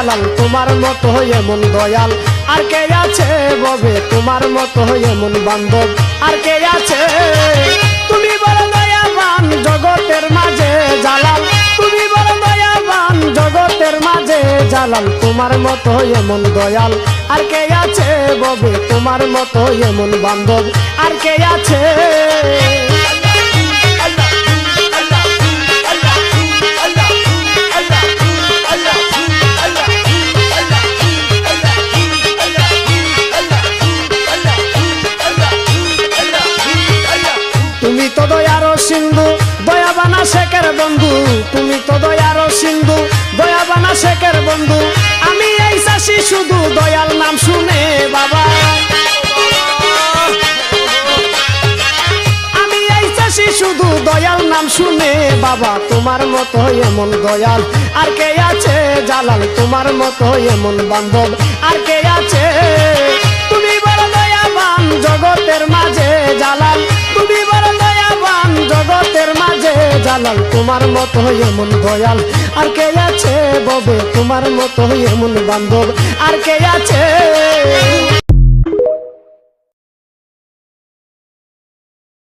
জালাল তোমার মতো এমন দয়াল আর কে আছে ববে তোমার মতো এমন বান্ধব আর কে আছে তুমি বড় দয়াবান জগতের মাঝে জালাল তুমি বড় দয়াবান জগতের মাঝে জালাল তোমার মতো এমন দয়াল আর কে আছে ববে তোমার মতো এমন বান্ধব আর কে আছে তুমি তো দয়ার সিন্ধু দয়াবানা শেখের বন্ধু তুমি তো দয়ার সিন্ধু দয়াবানা শেখের বন্ধু আমি এই চাষি শুধু দয়াল নাম শুনে বাবা আমি এই চাষি শুধু দয়াল নাম শুনে বাবা তোমার মতো এমন দয়াল আর কে আছে জালাল তোমার মতো এমন বান্ধব আর কে আছে তুমি বড় দয়াবান জগতের মাঝে জালাল তুমি বড় দয়াবান জগতের মাঝে জালাল তোমার মতো এমন দয়াল আর কে আছে ববে তোমার মতো এমন বান্ধব আর কে আছে।